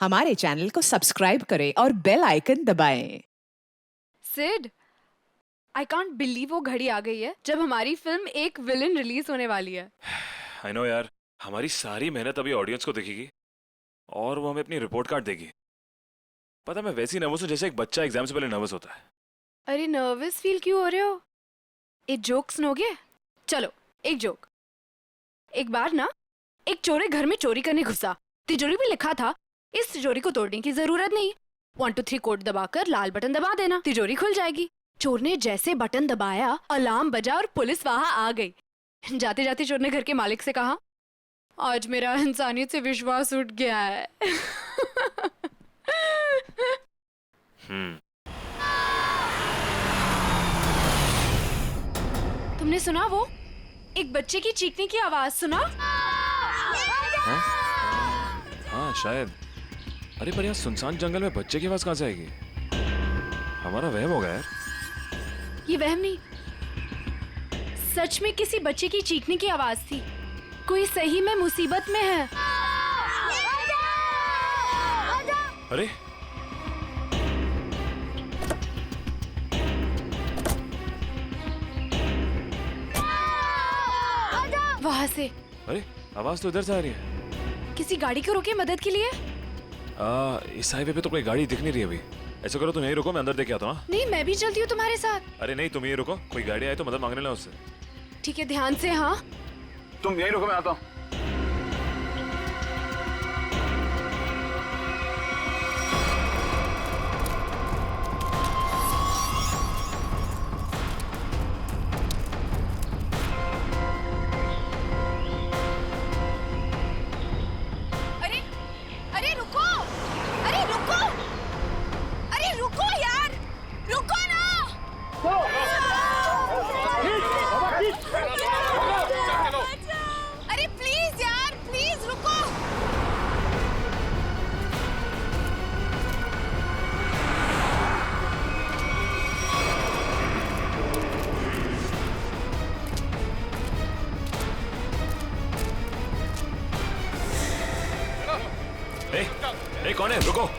हमारे चैनल को सब्सक्राइब करें और बेल आइकन दबाएं। सिड, आई कांट बिलीव वो घड़ी आ गई है जब हमारी फिल्म एक विलन रिलीज होने वाली है। आई नो यार, हमारी सारी मेहनत अभी ऑडियंस को दिखेगी और वो हमें अपनी रिपोर्ट कार्ड देगी। पता मैं वैसी नर्वस हूँ जैसे एक बच्चा एग्जाम से पहले नर्वस होता है। अरे नर्वस फील क्यों हो रहे हो? एक जोक सुनोगे? चलो एक जोक। एक बार ना एक चोर घर में चोरी करने घुसा। तिजोरी पे लिखा था इस तिजोरी को तोड़ने की जरूरत नहीं, 1 2 3 कोड दबाकर लाल बटन दबा देना, तिजोरी खुल जाएगी। चोर ने जैसे बटन दबाया अलार्म बजा और पुलिस वहां आ गई। जाते जाते चोर ने घर के मालिक से कहा, आज मेरा इंसानियत से विश्वास उठ गया है। तुमने सुना वो एक बच्चे की चीखने की आवाज सुना? हाँ शायद। अरे पर यहाँ सुनसान जंगल में बच्चे की आवाज कहाँ से आएगी? हमारा वहम होगा यार। ये वहम नहीं, सच में किसी बच्चे की चीखने की आवाज थी। कोई सही में मुसीबत में है। अरे वहां से अरे आवाज तो इधर से आ रही है। किसी गाड़ी को रोके मदद के लिए। इस हाईवे पे तो कोई गाड़ी दिख नहीं रही अभी। ऐसा करो तुम यहीं रुको, मैं अंदर देख के आता हूँ। नहीं, मैं भी चलती हूँ तुम्हारे साथ। अरे नहीं, तुम यहीं रुको, कोई गाड़ी आए तो मदद मांगने ला उससे। ठीक है, ध्यान से। हाँ तुम यहीं रुको, मैं आता हूँ। अरे अरे रुको, अरे रुको, अरे रुको यार, रुको ना। अरे प्लीज यार, प्लीज रुको। ए, कौन है? रुको।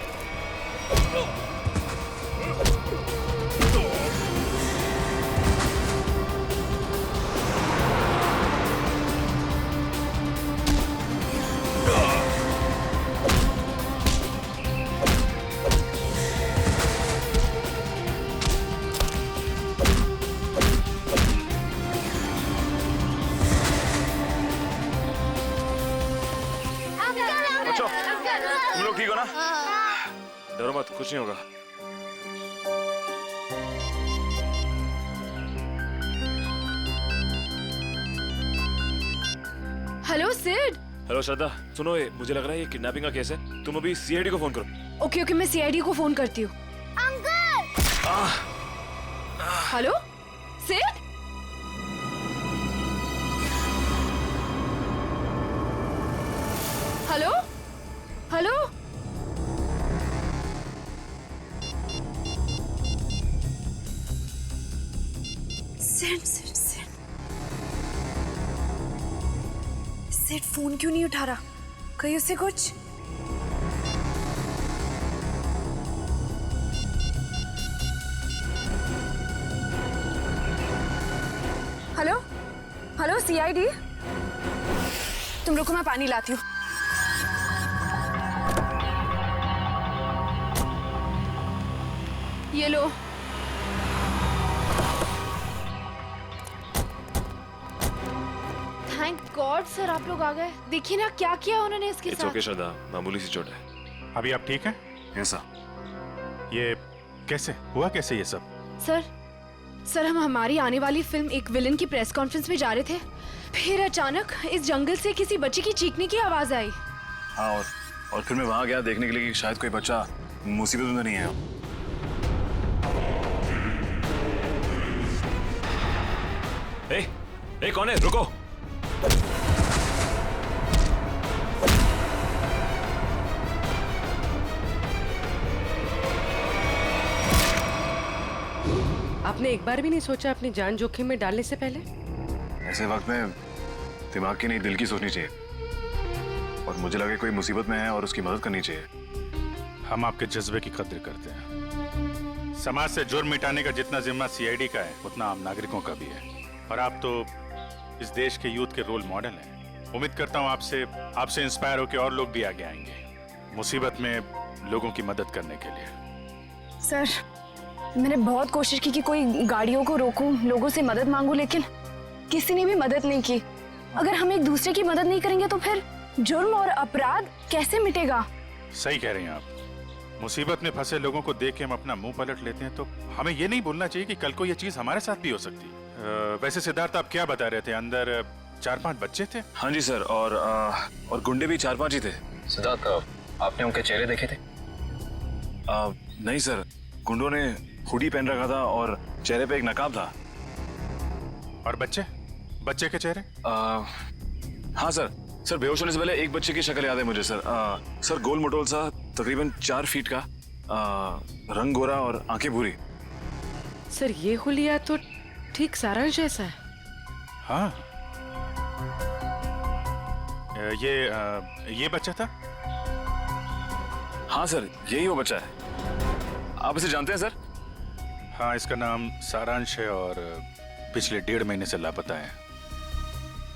बच्चों, तुम लोग ठीक हो ना? डरो मत, कुछ नहीं होगा। हेलो सिड। हेलो श्रद्धा, सुनो, ये मुझे लग रहा है ये किडनैपिंग का केस है। तुम अभी सीआईडी को फोन करो। ओके ओके, मैं सीआईडी को फोन करती हूँ। Hello Sid. Hello hello. Sid phone क्यों नहीं उठा रहा? कहीं उससे कुछ? हेलो हेलो सीआईडी, तुम रुको, मैं पानी लाती हूँ। ये लो। थैंक गॉड सर, आप लोग आ गए। देखिए ना क्या किया उन्होंने इसके इट्स साथ। ओके श्रद्धा, मामूली सी चोट है। अभी आप ठीक हैं? ऐसा ये कैसे हुआ, कैसे ये सब? सर हम हमारी आने वाली फिल्म एक विलन की प्रेस कॉन्फ्रेंस में जा रहे थे। फिर अचानक इस जंगल से किसी बच्चे की चीखने की आवाज आई। हाँ, और फिर मैं वहां गया देखने के लिए कि शायद कोई बच्चा मुसीबत में नहीं है। ए, कौन है? रुको। आपने एक बार भी नहीं सोचा अपनी जान जोखिम में डालने से पहले? ऐसे वक्त में दिमाग की नहीं दिल की सोचनी चाहिए। और मुझे लगे कोई मुसीबत में है और उसकी मदद करनी चाहिए। हम आपके जज्बे की कद्र करते हैं। समाज से जुर्म मिटाने का जितना जिम्मा सीआईडी का है उतना आम नागरिकों का भी है। और आप तो इस देश के यूथ के रोल मॉडल हैं। उम्मीद करता हूँ आपसे इंस्पायर होकर और लोग भी आगे आएंगे मुसीबत में लोगों की मदद करने के लिए। सर, मैंने बहुत कोशिश की कि कोई गाड़ियों को रोकूं, लोगों से मदद मांगूं, लेकिन किसी ने भी मदद नहीं की। अगर हम एक दूसरे की मदद नहीं करेंगे तो फिर जुर्म और अपराध कैसे मिटेगा? सही कह रही हैं आप। मुसीबत में फंसे लोगों को देख के हम अपना मुंह पलट लेते हैं, तो हमें ये नहीं भूलना चाहिए कि कल को ये चीज हमारे साथ भी हो सकती है। वैसे सिद्धार्थ, आप क्या बता रहे थे? अंदर 4-5 बच्चे थे? हाँ जी सर, और गुंडे भी 4-5 ही थे। सिद्धार्थ, आपने उनके चेहरे देखे थे? नहीं सर, गुंडों ने हुडी पहन रखा था और चेहरे पे एक नकाब था। और बच्चे के चेहरे? हाँ सर, बेहोश होने से पहले एक बच्चे की शक्ल याद है मुझे सर। सर गोल मटोल सा, तकरीबन 4 फीट का, रंग गोरा और आंखें भूरी। सर ये हुलिया तो ठीक सारांश जैसा है। हाँ। ये बच्चा था? हाँ सर, यही वो बच्चा है। आप इसे जानते हैं सर? हाँ, इसका नाम सारांश है और पिछले 1.5 महीने से लापता है।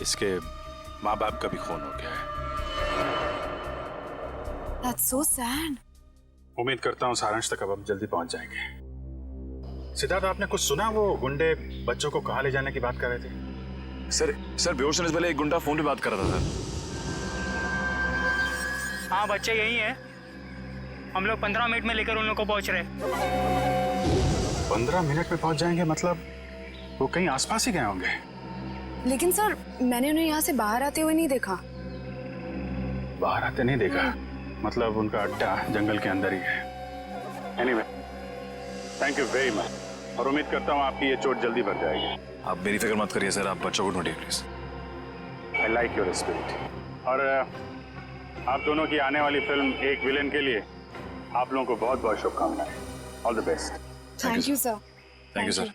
इसके माँ बाप का भी खून हो गया है। That's so sad. उम्मीद करता हूँ सारांश तक अब हम जल्दी पहुंच जाएंगे। सिद्धार्थ, आपने कुछ सुना? वो गुंडे बच्चों को कहाँ ले जाने की बात कर रहे थे? सर बेहोश होने से पहले एक गुंडा फोन पे बात कर रहा था सर। हाँ, बच्चे यही हैं। हम लोग 15 मिनट में लेकर उन लोगों को पहुंच रहे हैं। 15 मिनट में पहुंच जाएंगे? मतलब वो कहीं आसपास ही गए होंगे। लेकिन सर, मैंने उन्हें यहाँ से बाहर आते हुए नहीं देखा। बाहर आते नहीं देखा? मतलब उनका अड्डा जंगल के अंदर ही है। Anyway, thank you very much, और उम्मीद करता हूँ आपकी ये चोट जल्दी भर जाएगी। आप मेरी फिक्र मत करिए सर, आप बच्चों को ढूंढिए please. I like your spirit. और आप दोनों की आने वाली फिल्म एक विलेन के लिए आप लोगों को बहुत बहुत शुभकामनाएं। All the best. Thank you sir. Thank you sir.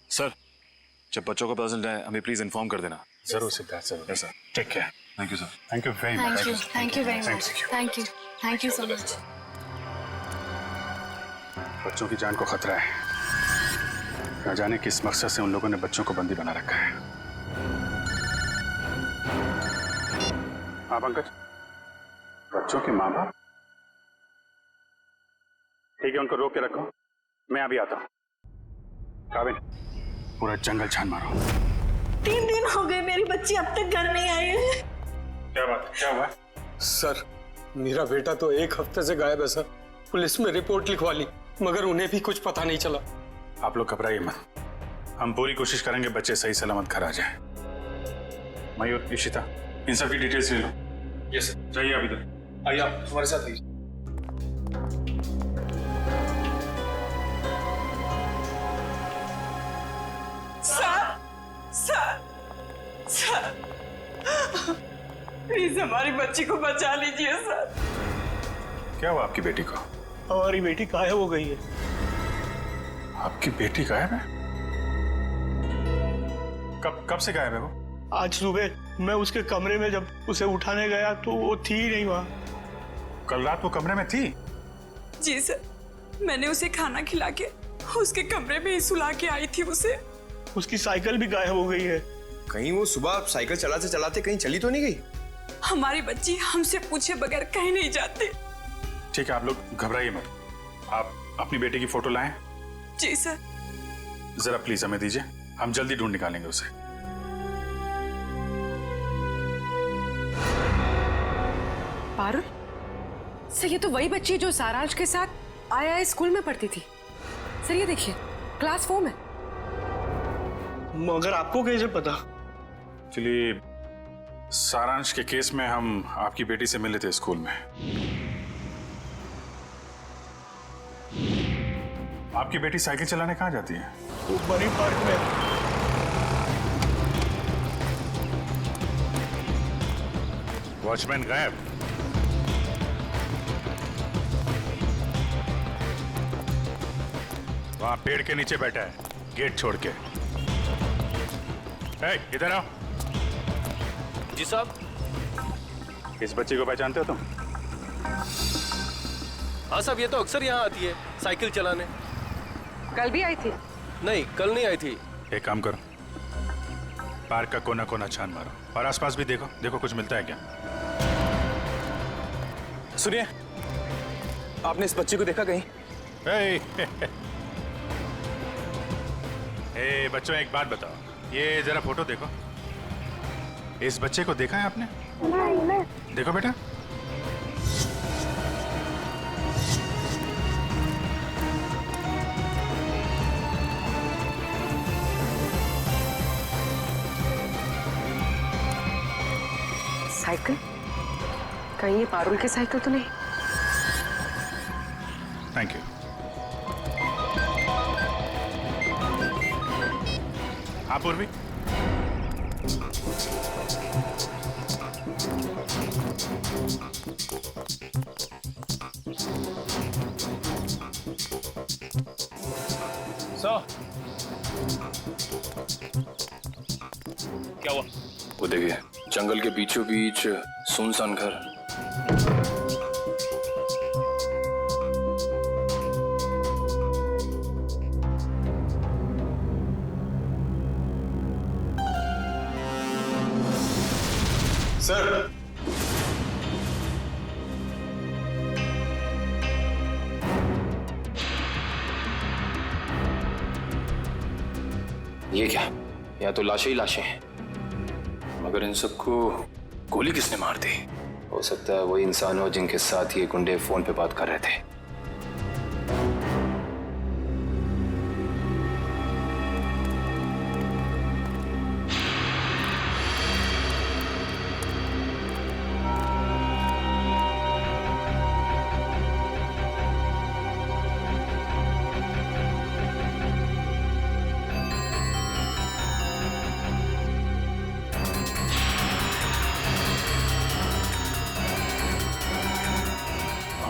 Sir, जब बच्चों को पता चल जाए हमें प्लीज इन्फॉर्म कर देना। जरूर सिद्धार्थ, जरूर। Yes sir. Take care. Thank you sir. Thank you very much. Thank you very much. Thank you so much. बच्चों की जान को खतरा है। न जाने किस मकसद से उन लोगों ने बच्चों को बंदी बना रखा है। हाँ पंकज, बच्चों के माँ बाप? ठीक है, उनको रोक के रखो, मैं अभी आता हूँ। काबिल, पूरा जंगल छान मारो। 3 दिन हो गए मेरी बच्ची अब तक घर नहीं आई है। क्या बात, क्या हुआ? सर, मेरा बेटा तो 1 हफ्ते से गायब है सर। पुलिस में रिपोर्ट लिखवा ली, मगर उन्हें भी कुछ पता नहीं चला। आप लोग घबराइए मत, हम पूरी कोशिश करेंगे बच्चे सही सलामत घर आ जाए। मयूर, इशिता, इन सब की डिटेल्स ले लो। Yes sir. जाइए अभी तक। आइए, आप हमारे साथ आइए। सर, प्लीज हमारी बच्ची को बचा लीजिए सर। क्या हुआ आपकी बेटी को? हमारी बेटी गायब हो गई है। आपकी बेटी गायब है? कब से गायब है वो? आज सुबह मैं उसके कमरे में जब उसे उठाने गया तो वो थी ही नहीं वहाँ। कल रात वो कमरे में थी? जी सर, मैंने उसे खाना खिला के उसके कमरे में ही सुला के आई थी उसे। उसकी साइकिल भी गायब हो गई है। कहीं वो सुबह साइकिल चलाते चलाते कहीं चली तो नहीं गई? हमारी बच्ची हमसे पूछे बगैर कहीं नहीं जाती। ठीक है, आप लोग घबराइए मत। आप अपनी बेटी की फोटो लाएं। जी सर। जरा प्लीज हमें दीजिए, हम जल्दी ढूंढ निकालेंगे उसे। पारुल, सर ये तो वही बच्ची जो सारांश के साथ आया स्कूल में पढ़ती थी। सर ये देखिए, क्लास 4 में। मगर आपको कैसे पता? एक्चुअली सारांश के केस में हम आपकी बेटी से मिले थे स्कूल में। आपकी बेटी साइकिल चलाने कहाँ जाती है? वो बनी पार्क में। वॉचमैन गायब। वहां पेड़ के नीचे बैठा है, गेट छोड़ के। इधर आओ। जी साहब। इस बच्चे को पहचानते हो तुम? हाँ साहब, ये तो अक्सर यहाँ आती है साइकिल चलाने। कल भी आई थी? नहीं, कल नहीं आई थी। एक काम करो, पार्क का कोना कोना छान मारो और आसपास भी देखो, देखो कुछ मिलता है क्या। सुनिए, आपने इस बच्ची को देखा कहीं? ए बच्चों, एक बात बताओ, ये जरा फोटो देखो। इस बच्चे को देखा है आपने? नहीं। देखो बेटा, साइकिल? कहीं ये पारुल की साइकिल तो नहीं? Thank you. हाँ पूर्वी, क्या हुआ? वो देखिए, जंगल के बीचों बीच सुनसान घर। सर, ये क्या? या तो लाशें ही लाशें हैं, मगर इन सबको गोली किसने मार दी? हो सकता है वही इंसान हो जिनके साथ ये गुंडे फोन पे बात कर रहे थे।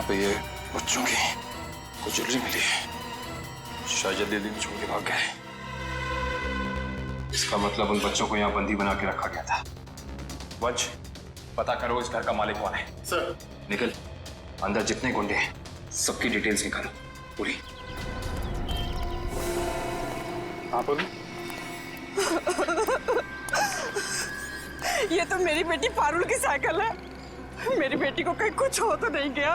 पे ये बच्चों की कुछ ज्वेलरी मिली है, शायद दिल्ली में छोड़ के भाग गए। इसका मतलब उन बच्चों को यहाँ बंदी बना के रखा गया था। वंश, पता करो इस घर का मालिक कौन है। सर। निकल, अंदर जितने गुंडे हैं सबकी डिटेल्स निकालो पूरी। आप ये तो मेरी बेटी पारुल की साइकिल है। मेरी बेटी को कहीं कुछ हो तो नहीं गया?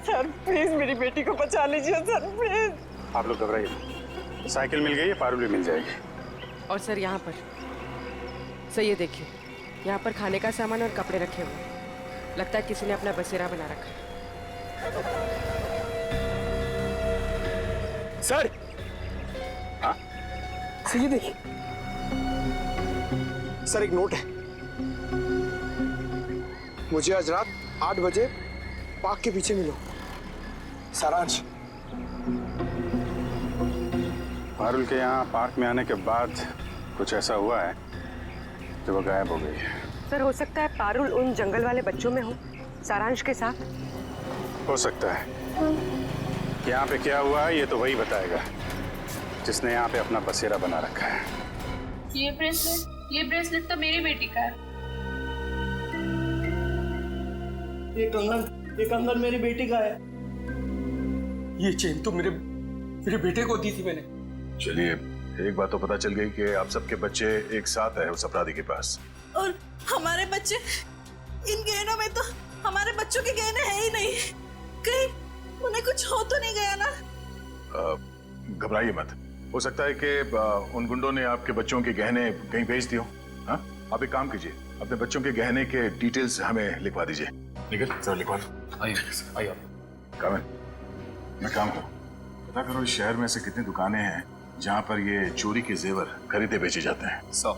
सर प्लीज मेरी बेटी को बचा लीजिए सर, प्लीज। आप लोग घबराइए, साइकिल मिल गई है, पारुल भी मिल जाएगी। और सर यहाँ पर सर ये देखिए, यहाँ पर खाने का सामान और कपड़े रखे हुए, लगता है किसी ने अपना बसेरा बना रखा है। सर, हाँ सर ये देखिए, सर एक नोट है। मुझे आज रात 8 बजे पार्क के पीछे मिलो, सारांश। पारुल के यहाँ पार्क में आने के बाद कुछ ऐसा हुआ है जो वो गायब हो गई है। सर हो सकता है पारुल उन जंगल वाले बच्चों में हो, सारांश के साथ। हो सकता है। यहाँ पे क्या हुआ है ये तो वही बताएगा जिसने यहाँ पे अपना बसेरा बना रखा है। ये ब्रेसलेट तो मेरी बेटी का है। ये कंगन मेरी बेटी का है। ये चेन तो मेरे बेटे को दी थी मैंने। चलिए, एक बात तो पता चल गई कि आप सबके बच्चे एक साथ है उस अपराधी के पास। और हमारे बच्चे, इन गहनों में तो हमारे बच्चों के गहने हैं ही नहीं। कहीं उन्हें कुछ हो तो नहीं गया ना? घबराइए मत, हो सकता है कि उन गुंडों ने आपके बच्चों के गहने कहीं भेज दिए हो। हाँ, आप एक काम कीजिए, अपने बच्चों के गहने के डिटेल्स हमें लिखवा दीजिए। निकल सर, लिखवा दो। आइए कामिल, मैं काम करूँ, पता करो इस शहर में ऐसे कितनी दुकानें हैं जहाँ पर ये चोरी के जेवर खरीदे बेचे जाते हैं। 100।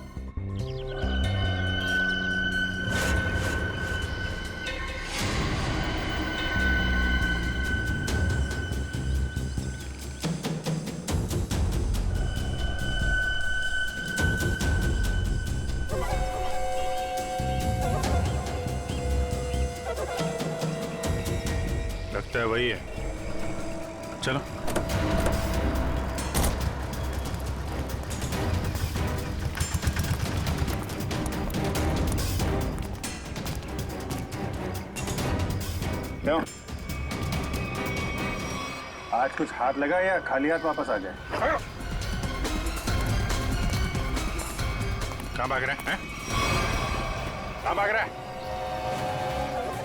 लगता है वही है, चलो। लो। आज कुछ हाथ लगा या खाली हाथ वापस आ जाए? कहाँ भाग रहा है? कहाँ भाग रहा है?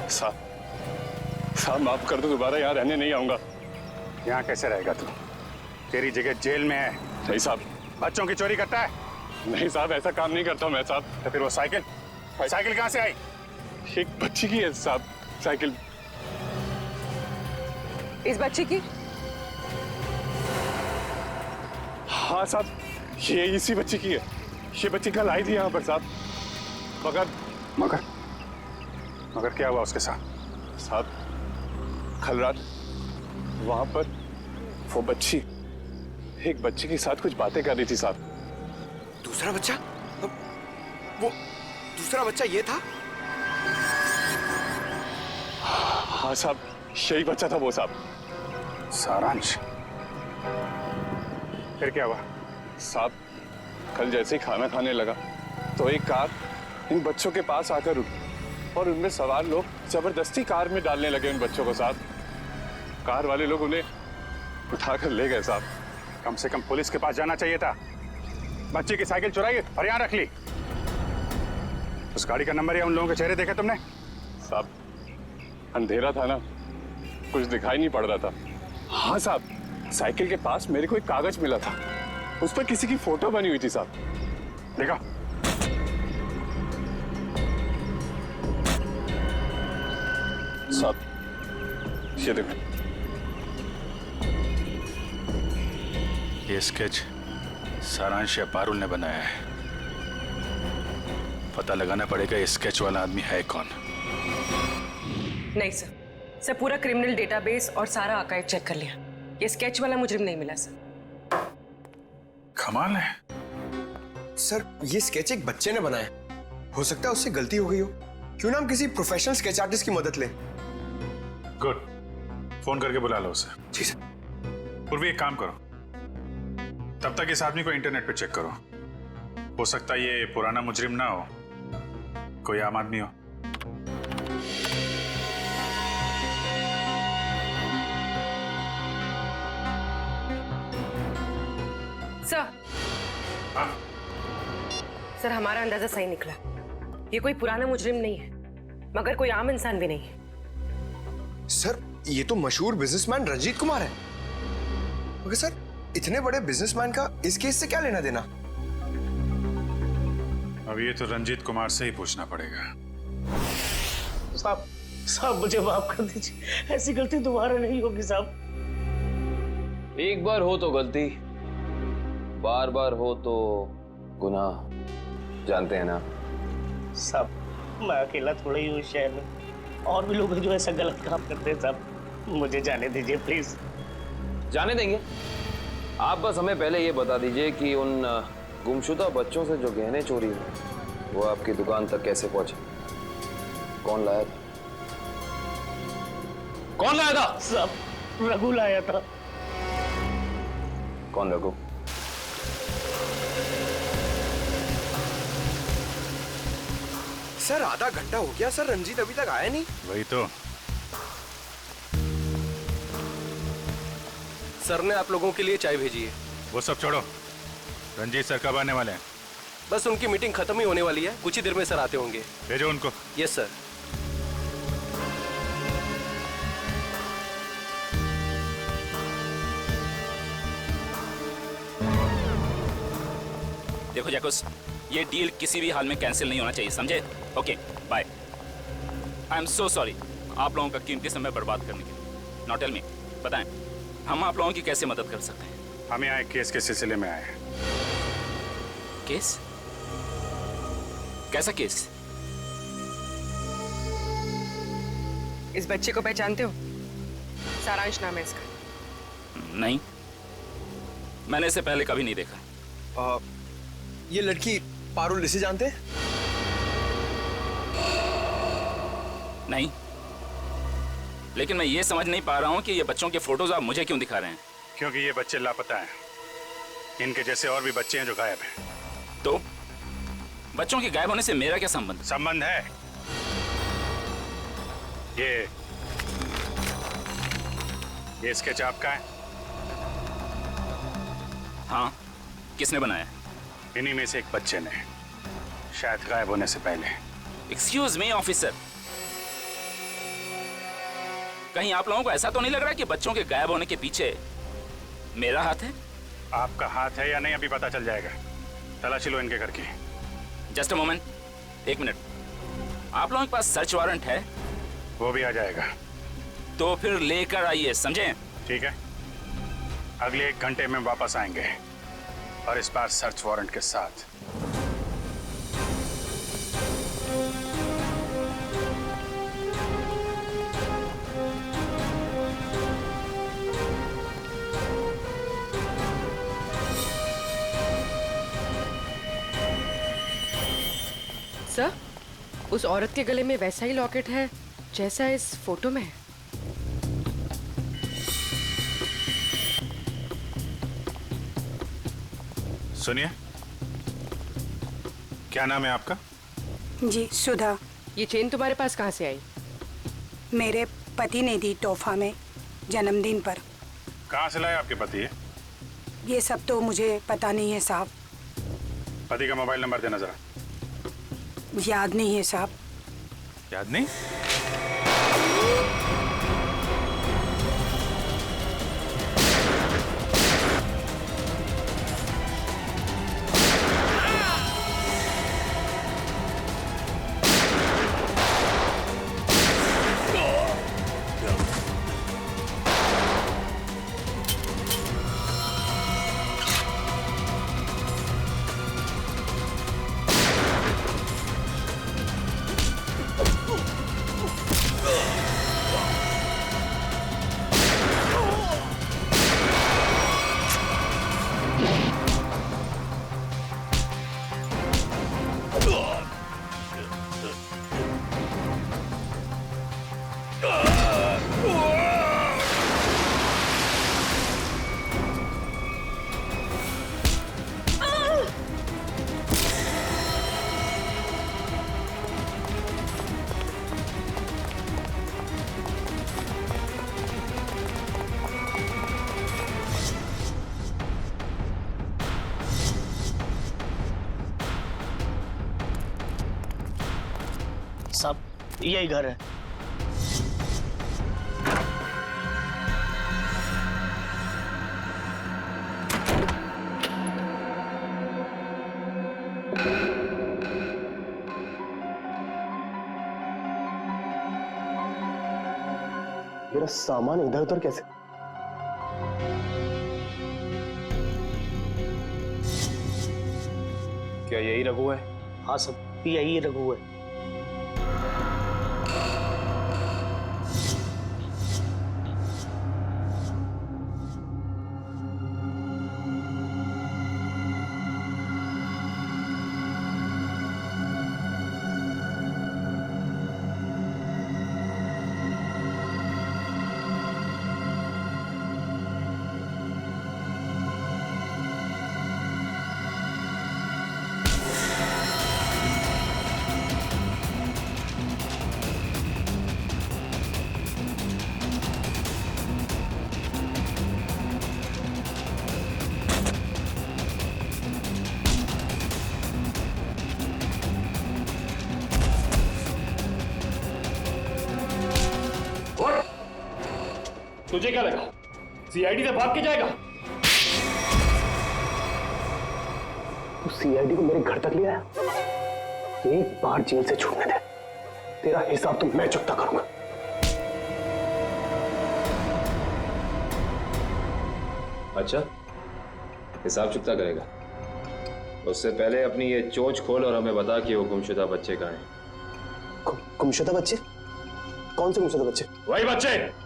साहब माफ कर दो, दोबारा यहाँ रहने नहीं आऊंगा। यहाँ कैसे रहेगा तू? तेरी जगह जेल में है। नहीं साहब। बच्चों की चोरी करता है? नहीं साहब, ऐसा काम नहीं करता मैं साहब। तो फिर वो साइकिल कहाँ से आई? एक बच्ची की है साहब साइकिल। इस बच्ची की? हाँ साहब, ये इसी बच्ची की है। ये बच्ची कल आई थी यहाँ पर साहब। मगर क्या हुआ उसके साथ? साहब कल रात वहां पर वो बच्ची एक बच्चे के साथ कुछ बातें कर रही थी साहब। दूसरा बच्चा? वो दूसरा बच्चा ये था? हाँ साहब, यही बच्चा था वो साहब। सारांश? फिर क्या हुआ? साहब कल जैसे ही खाना खाने लगा तो एक कार इन बच्चों के पास आकर रुकी और उनमें सवार लोग जबरदस्ती कार में डालने लगे उन बच्चों को साहब। कार वाले लोग उन्हें उठाकर ले गए साहब। कम से कम पुलिस के पास जाना चाहिए था। बच्चे की साइकिल चुराई और यहाँ रख ली। उस गाड़ी का नंबर या उन लोगों के चेहरे देखे तुमने? साहब अंधेरा था ना, कुछ दिखाई नहीं पड़ रहा था। हाँ साहब, साइकिल के पास मेरे को एक कागज मिला था, उस पर किसी की फोटो बनी हुई थी साहब। देखा? साहब ये देखो, ये स्केच सारांश या पारुल ने बनाया है। पता लगाना पड़ेगा ये स्केच वाला आदमी है कौन। नहीं सर पूरा क्रिमिनल डेटाबेस और सारा आर्काइव चेक कर लिया। ये स्केच वाला मुजरिम नहीं मिला सर। कमाल है। सर ये स्केच एक बच्चे ने बनाया, हो सकता है उससे गलती हो गई हो। क्यों ना हम किसी प्रोफेशनल स्केच आर्टिस्ट की मदद लें? गुड, फोन करके बुला लो उसे। जी सर। पूर्वी एक काम करो, तब तक इस आदमी को इंटरनेट पे चेक करो। हो सकता है ये पुराना मुजरिम ना हो, कोई आम आदमी हो। सर सर हमारा अंदाजा सही निकला। ये कोई पुराना मुजरिम नहीं है, मगर कोई आम इंसान भी नहीं है। सर ये तो मशहूर बिजनेसमैन रंजीत कुमार है। मगर सर इतने बड़े बिजनेसमैन का इस केस से क्या लेना देना? अब ये तो रंजीत कुमार से ही पूछना पड़ेगा। साहब मुझे माफ कर दीजिए, ऐसी गलती दोबारा नहीं होगी साहब। एक बार हो तो गलती, बार बार हो तो गुनाह, जानते हैं ना? साहब मैं अकेला थोड़ा ही हूँ शहर में, और भी लोग हैं जो ऐसा गलत काम करते हैं साहब। मुझे जाने दीजिए प्लीज। जाने देंगे। आप बस हमें पहले ये बता दीजिए कि उन गुमशुदा बच्चों से जो गहने चोरी हुए वो आपकी दुकान तक कैसे पहुंचे? कौन लाया था? कौन लाया था? साहब रघु लाया था। कौन रघु? सर आधा घंटा हो गया सर, रंजीत अभी तक आया नहीं। वही तो। सर ने आप लोगों के लिए चाय भेजी है। वो सब छोड़ो, रंजीत सर कब आने वाले हैं? बस उनकी मीटिंग खत्म ही होने वाली है, कुछ ही देर में सर आते होंगे। भेजो उनको। Yes sir. देखो जैकुस, ये डील किसी भी हाल में कैंसिल नहीं होना चाहिए, समझे? Okay bye. I am so sorry आप लोगों का कीमती समय बर्बाद करने के लिए। नाउ टेल मी, बताएं हम आप लोगों की कैसे मदद कर सकते हैं? हम यहाँ एक केस के सिलसिले में आए हैं। केस? कैसा केस? इस बच्चे को पहचानते हो? सारांश नाम है इसका। नहीं, मैंने इसे पहले कभी नहीं देखा। ये लड़की पारुल इसे जानते हैं? नहीं, लेकिन मैं ये समझ नहीं पा रहा हूँ कि ये बच्चों के फोटोज आप मुझे क्यों दिखा रहे हैं? क्योंकि ये बच्चे लापता हैं। इनके जैसे और भी बच्चे हैं जो गायब हैं। तो बच्चों के गायब होने से मेरा क्या संबंध? संबंध है। ये स्केच आपका है? हाँ, किसने बनाया? इन्हीं में से एक बच्चे ने, शायद गायब होने से पहले। एक्सक्यूज मी ऑफिसर, कहीं आप लोगों को ऐसा तो नहीं लग रहा कि बच्चों के गायब होने के पीछे मेरा हाथ है? आपका हाथ है या नहीं अभी पता चल जाएगा। तलाशी लो इनके घर की। जस्ट अ मोमेंट, एक मिनट। आप लोगों के पास सर्च वारंट है? वो भी आ जाएगा। तो फिर लेकर आइए, समझे? ठीक है, अगले 1 घंटे में वापस आएंगे और इस बार सर्च वारंट के साथ। सर, उस औरत के गले में वैसा ही लॉकेट है जैसा इस फोटो में है। सुनिए, क्या नाम है आपका? जी, सुधा। ये चेन तुम्हारे पास कहाँ से आई? मेरे पति ने दी तोहफा में जन्मदिन पर। कहाँ से लाए आपके पति? ये सब तो मुझे पता नहीं है साहब। पति का मोबाइल नंबर देना जरा। याद नहीं है साहब। याद नहीं? साहब, यही घर है। मेरा सामान इधर उधर कैसे? क्या यही रघु है? हाँ सब, यही रघु है। तुझे क्या लगा सीआईडी से भाग के जाएगा? तू सीआईडी को मेरे घर तक ले आया? एक बार जेल से छूटने दे, तेरा हिसाब तो मैं चुकता करूंगा। अच्छा, हिसाब चुकता करेगा? उससे पहले अपनी ये चोंच खोल और हमें बता कि वो गुमशुदा बच्चे कहाँ हैं। गुमशुदा बच्चे? कौन से गुमशुदा बच्चे? वही बच्चे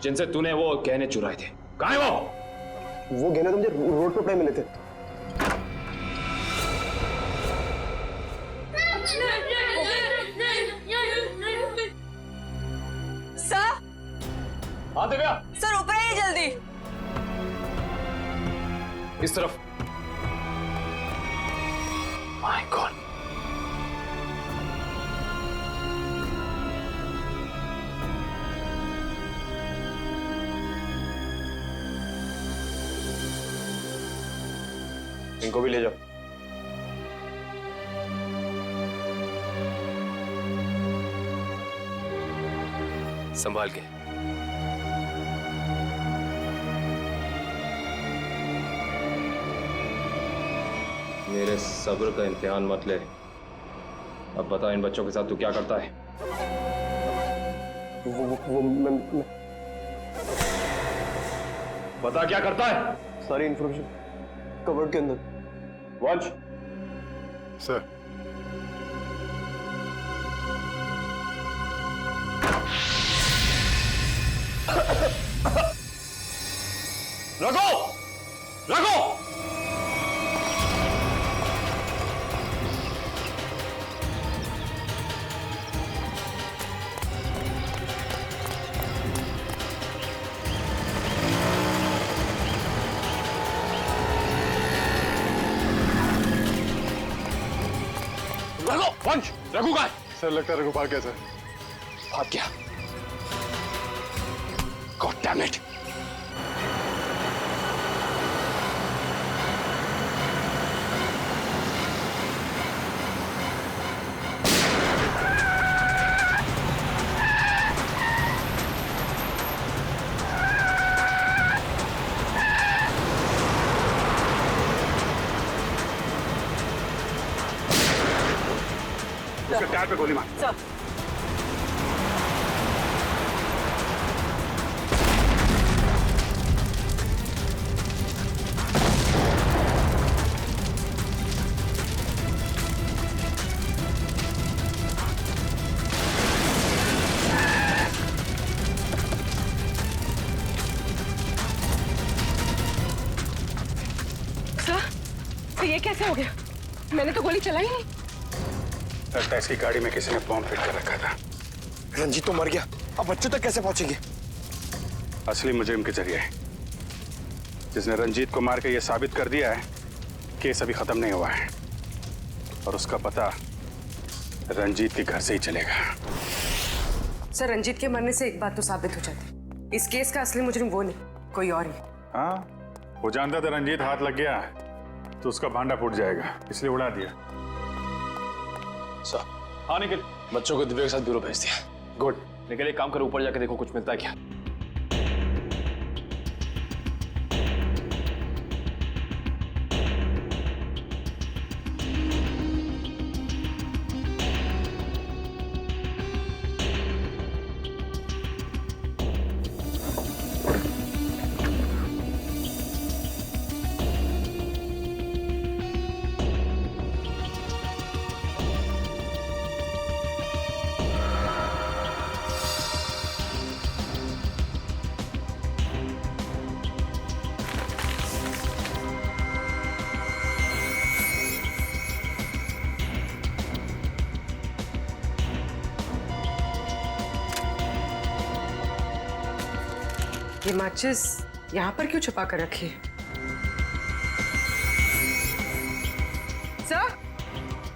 जिनसे तूने वो गहने चुराए थे। कहाँ है वो? वो गहने तो मुझे रोड पर पड़े मिले थे। सर, हाँ दिव्या, सर ऊपर आइए जल्दी। इस तरफ। माय गॉड, इनको भी ले जाओ। संभाल के। मेरे सब्र का इम्तिहान मत ले। अब बता इन बच्चों के साथ तू क्या करता है? मैं बता क्या करता है? सारी इंफॉर्मेशन कवर्ड के अंदर। वंश। सर। रखो रखो। रघु, वंश, रघु कहाँ है? सर लगता है रघु भाग गया सर। भाग गया। God damn it. उसके टायर पे गोली मार। सर। तो ये कैसे हो गया? मैंने तो गोली चलाई नहीं। लगता है इसकी गाड़ी में किसी ने बॉम्ब फिट कर रखा था। रंजीत तो मर गया, अब बच्चों तक कैसे पहुंचेंगे? असली मुजरिम के जरिए, जिसने रंजीत को मार के ये साबित कर दिया है केस अभी खत्म नहीं हुआ है और उसका पता रंजीत के घर से ही चलेगा। सर, रंजीत के मरने से एक बात तो साबित हो जाती, इस केस का असली मुजरिम वो नहीं, कोई और ही। हाँ, वो जानता था रंजीत हाथ लग गया तो उसका भांडा फूट जाएगा, इसलिए उड़ा दिया। सर। हाँ निखिल, बच्चों को दिव्या के साथ ब्यूरो भेज दिया। गुड। निखिल एक काम करो, ऊपर जाके देखो कुछ मिलता है क्या। ये माचिस यहाँ पर क्यों छुपा कर रखी है? सर?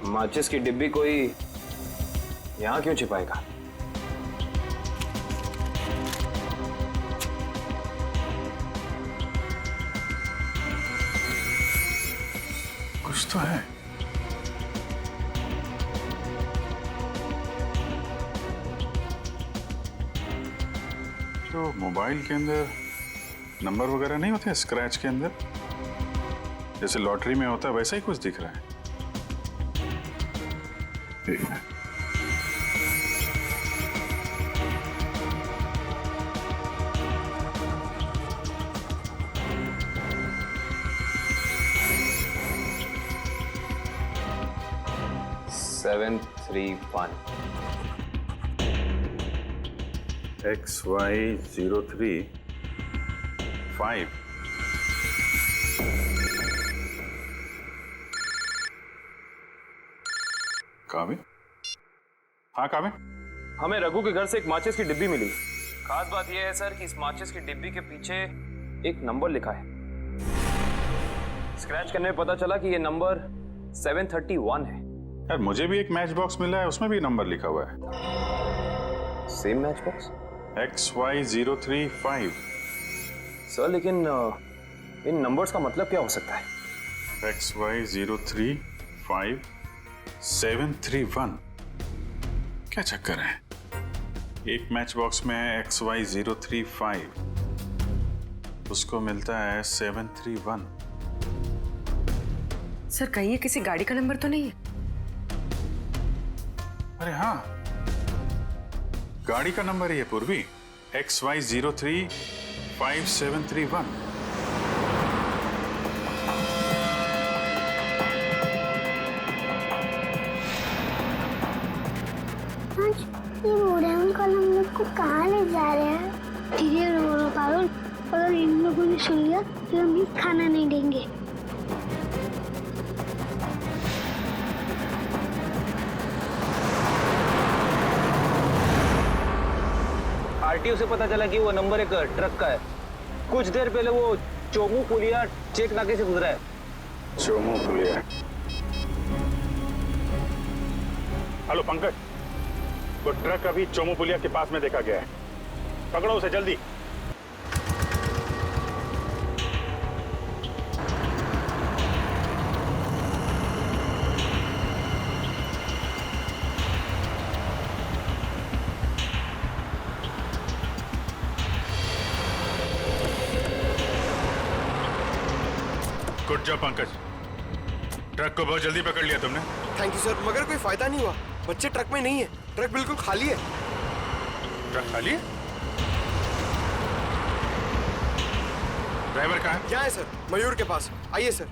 माचिस की डिब्बी कोई यहाँ क्यों छिपाएगा? कुछ तो है। तो मोबाइल के अंदर नंबर वगैरह नहीं होते स्क्रैच के अंदर, जैसे लॉटरी में होता है वैसा ही कुछ दिख रहा है। एक मिनट। सेवन 3-1 XY035 कावे? हाँ कावे? हमें रघु के घर से एक माचिस की डिब्बी मिली। खास बात यह है सर कि इस माचिस की डिब्बी के पीछे एक नंबर लिखा है। स्क्रैच करने में पता चला कि यह नंबर 731 है। यार मुझे भी एक मैच बॉक्स मिला है, उसमें भी नंबर लिखा हुआ है। Same match box? XY035। Sir लेकिन इन नंबर्स का मतलब क्या हो सकता है? XY035731। क्या चक्कर है? एक मैच बॉक्स में है XY035, उसको मिलता है 731। सर कहीं ये किसी गाड़ी का नंबर तो नहीं है? अरे हाँ, गाड़ी का नंबर ही है पूर्वी, XY03571। ये बूढ़े अंकल हम लोग को कहाँ ले जा रहे हैं? धीरे रो पारुल, अगर इन लोगों ने सुन लिया तो हम भी खाना नहीं देंगे। आरटीओ से पता चला कि वो नंबर एक ट्रक का है। कुछ देर पहले वो चोमू पुलिया चेक नाके से गुजरा है। चोमू पुलिया। हेलो पंकज, वो ट्रक अभी चोमू पुलिया के पास में देखा गया है, पकड़ो उसे जल्दी। गुड जॉब पंकज, ट्रक को बहुत जल्दी पकड़ लिया तुमने। थैंक यू सर, मगर कोई फायदा नहीं हुआ। बच्चे ट्रक में नहीं है, ट्रक बिल्कुल खाली है। ट्रक खाली है? ड्राइवर कहाँ है? क्या है सर? मयूर के पास। आइए सर।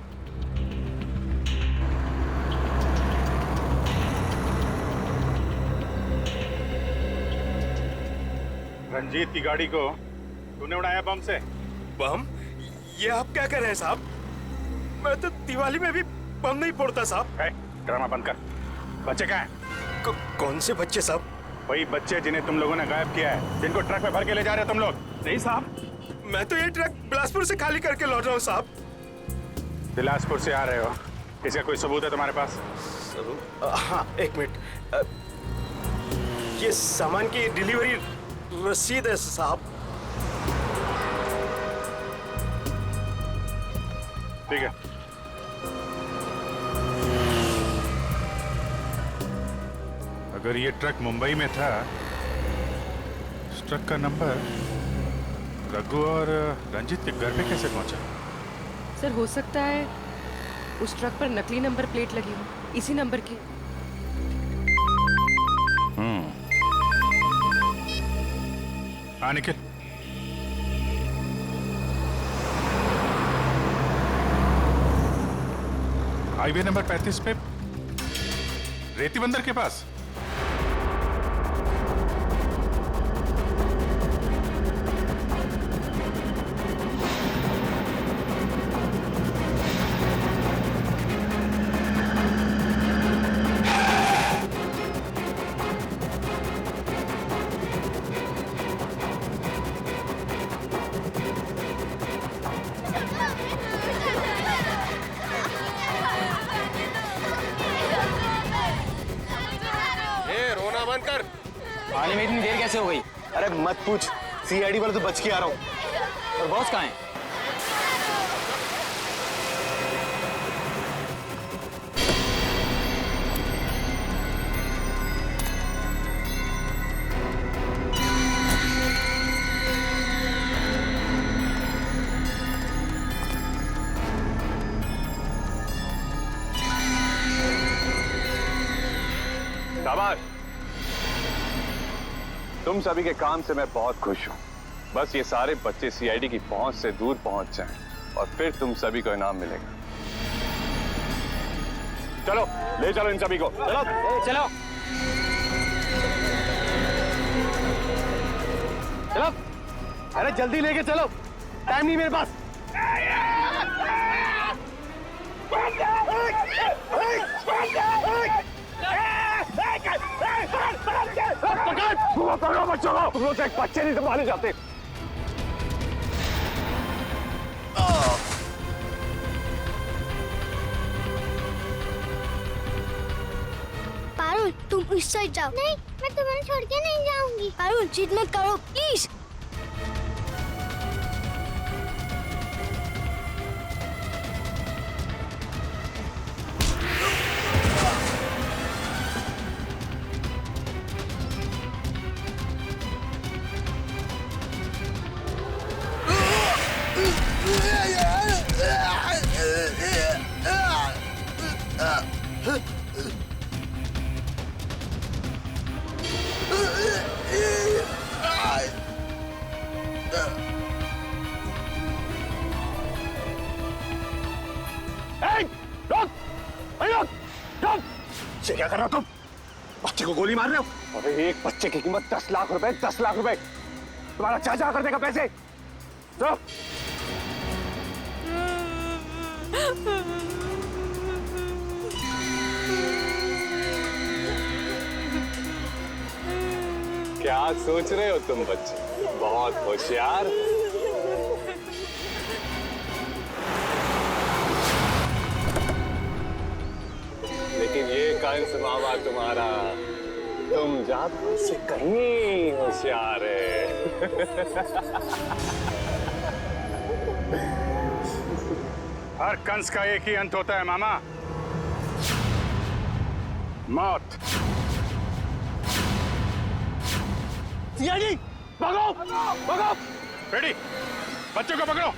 रंजीत की गाड़ी को तूने उड़ाया बम से। बम? ये आप क्या कर रहे हैं साहब? मैं तो दिवाली में भी बम नहीं फोड़ता साहब। ड्रामा बंद कर। बच्चे कहाँ हैं? कौन से बच्चे साहब? वही बच्चे जिन्हें तुम लोगों ने गायब किया है, जिनको ट्रक में भर के ले जा रहे हो तुम लोग। नहीं साहब, मैं तो ये ट्रक बिलासपुर से खाली करके लौट रहा हूँ साहब। बिलासपुर से आ रहे हो, इसका कोई सबूत है तुम्हारे पास? हाँ, एक मिनट। ये सामान की डिलीवरी रसीद है साहब। ठीक है, अगर ये ट्रक मुंबई में था, इस ट्रक का नंबर रघु और रंजीत के घर पे कैसे पहुंचा? सर हो सकता है उस ट्रक पर नकली नंबर प्लेट लगी हो, इसी नंबर की। हाँ निखिल, हाईवे नंबर 35 पे रेती बंदर के पास। पानी में इतनी देर कैसे हो गई? अरे मत पूछ, सीआईडी वाले तो बच के आ रहा हूँ। और बॉस कहाँ है? शाबाश, तुम सभी के काम से मैं बहुत खुश हूं। बस ये सारे बच्चे सीआईडी की पहुंच से दूर पहुंच जाएं और फिर तुम सभी को इनाम मिलेगा। चलो ले चलो इन सभी को। चलो चलो चलो, अरे जल्दी लेके चलो, टाइम नहीं मेरे पास। पकड़ो बच्चों को, तुम लोग एक बच्चे नहीं संभाले जाते। पारुल तुम इस साइड जाओ। नहीं, मैं तुम्हें छोड़ के नहीं जाऊंगी। पारुल जिद मत करो प्लीज। ये क्या कर रहे हो तुम? बच्चे को गोली मार रहे हो? अरे एक बच्चे की कीमत 10 लाख रुपए, 10 लाख रुपए। तुम्हारा चाचा कर देगा पैसे। तो क्या सोच रहे हो तुम बच्चे? बहुत होशियार। लेकिन ये कंस मामा तुम्हारा, तुम जादू से कहीं होशियार है। हर कंस का एक ही अंत होता है मामा, मौत। सीआईडी, भागो, भागो। रेडी, बच्चों को पकड़ो।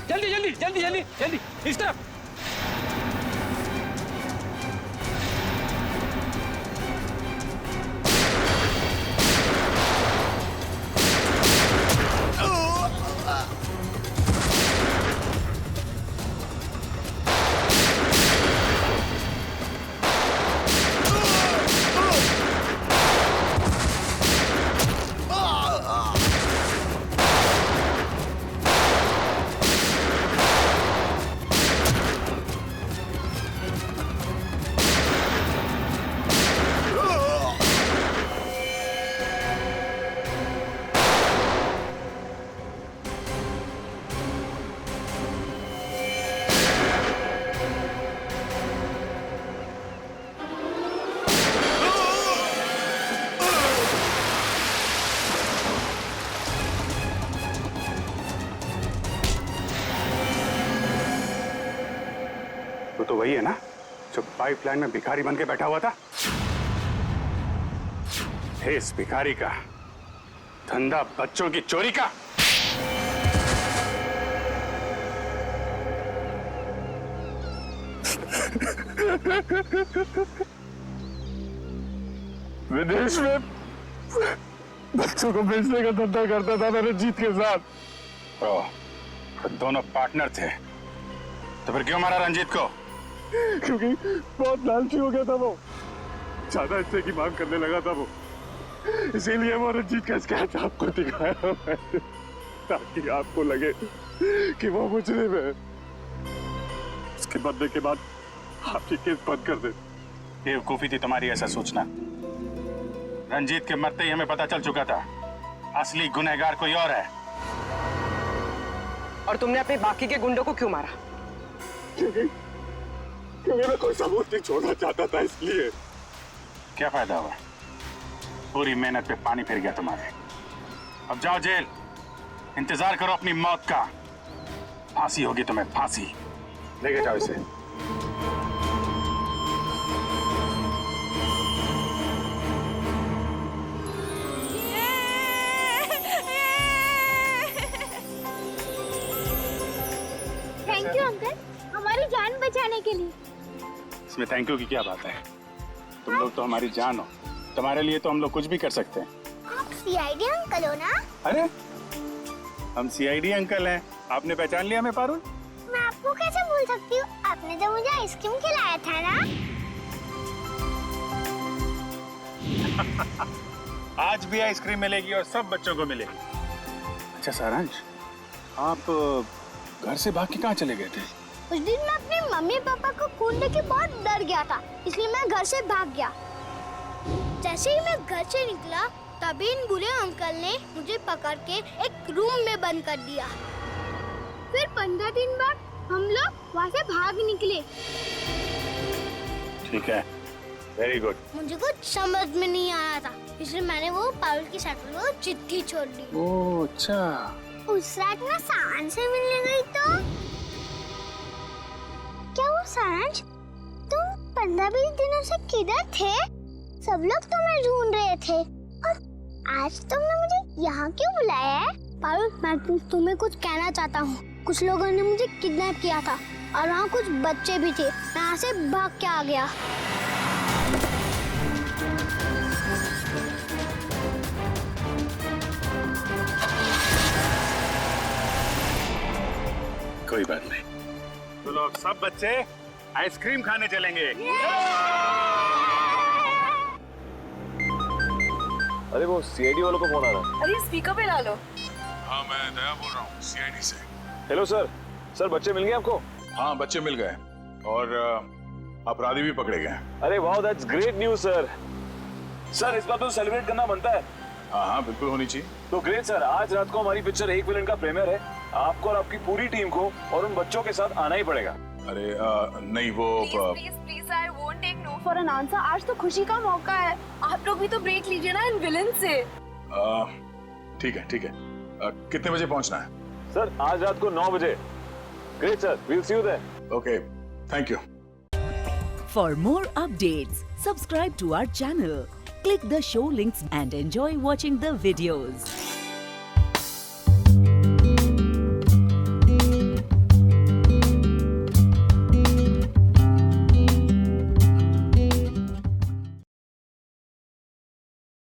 जल्दी जल्दी जल्दी जल्दी जल्दी, इस तरफ। तो वही है ना जो पाइपलाइन में भिखारी बन के बैठा हुआ था? इस भिखारी का धंधा बच्चों की चोरी का। विदेश में बच्चों को बेचने का धंधा करता था मैं रंजीत के साथ। तो दोनों पार्टनर थे, तो फिर क्यों मारा रंजीत को? क्योंकि बहुत लालची हो गया था वो, ज्यादा हिस्से की मांग करने लगा था वो, इसीलिए वो रंजीत का स्केच आपको दिखाया मैंने, ताकि आपको लगे कि वो मुजरिम है। उसके मरने के बाद आपकी केस बंद कर दे। बेवकूफी थी तुम्हारी ऐसा सोचना। रंजीत के मरते ही हमें पता चल चुका था असली गुनहगार कोई और है। और तुमने अपने बाकी के गुंडों को क्यों मारा? क्योंकि मैं कोई सबूत नहीं छोड़ना चाहता था, इसलिए। क्या फायदा हुआ? पूरी मेहनत पे पानी फिर गया तुम्हारे। अब जाओ जेल, इंतजार करो अपनी मौत का। फांसी होगी तुम्हें, फांसी। लेके जाओ इसे। थैंक यू अंकल, हमारी जान बचाने के लिए। इसमें थैंक यू की क्या बात है? तुम लोग तो हमारी जान हो, तुम्हारे लिए तो हम लोग कुछ भी कर सकते हैं। आप सीआईडी अंकल हो ना? अरे हम सीआईडी अंकल हैं, आपने पहचान लिया हमें पारुल? मैं आपको कैसे भूल सकती हूँ, आपने तो मुझे आइसक्रीम खिलाया था ना। आज भी आइसक्रीम मिलेगी और सब बच्चों को मिलेगी। अच्छा सारांश, आप घर से भाग के कहाँ चले गए थे? उस दिन मैं अपने मम्मी पापा को खून देख के बहुत डर गया था, इसलिए मैं घर से भाग गया। जैसे ही मैं घर से निकला तभी इन बुरे अंकल ने मुझे पकड़ के एक रूम में बंद कर दिया। फिर 15 दिन बाद हम लोग वहाँ से भाग निकले। ठीक है, वेरी गुड। मुझे कुछ समझ में नहीं आया था, इसलिए मैंने वो पारुल की साइकिल को चिट्ठी छोड़ दी। ओह अच्छा। उस रात मैं सारांश से मिलने गई तो क्या वो सारांश, तुम 15-20 दिनों से किधर थे? सब लोग तुम्हें ढूंढ रहे थे और आज तुमने मुझे यहाँ क्यों बुलाया है? पारुल, मैं तुम्हें कुछ कहना चाहता हूँ। कुछ लोगों ने मुझे किडनैप किया था और वहाँ कुछ बच्चे भी थे, मैं यहाँ से भाग के आ गया। कोई बात नहीं। तो लोग सब बच्चे आइसक्रीम खाने चलेंगे। अरे वो सीआईडी वालों को फोन आ रहा है। अरे स्पीकर पे डालो। हाँ मैं दया बोल रहा हूँ सीआईडी से। Hello sir. सर बच्चे मिल गए आपको? हाँ बच्चे मिल गए और अपराधी भी पकड़े गए। अरे वाह that's great news sir. Sir इस बात तो सेलिब्रेट करना बनता है। हाँ हाँ बिल्कुल होनी चाहिए। तो ग्रेट सर, आज रात को हमारी पिक्चर एक विलन का प्रीमियर है। आपको और आपकी पूरी टीम को और उन बच्चों के साथ आना ही पड़ेगा। अरे नहीं वो please I won't take no for an answer. आज तो खुशी का मौका है, आप लोग भी तो ब्रेक लीजिए ना इन विलन से। ठीक है कितने बजे पहुंचना है? सर आज रात को 9 बजे। Great sir, we'll see you there. Okay thank you. For more updates, subscribe to our channel, click the show links and enjoy watching the videos.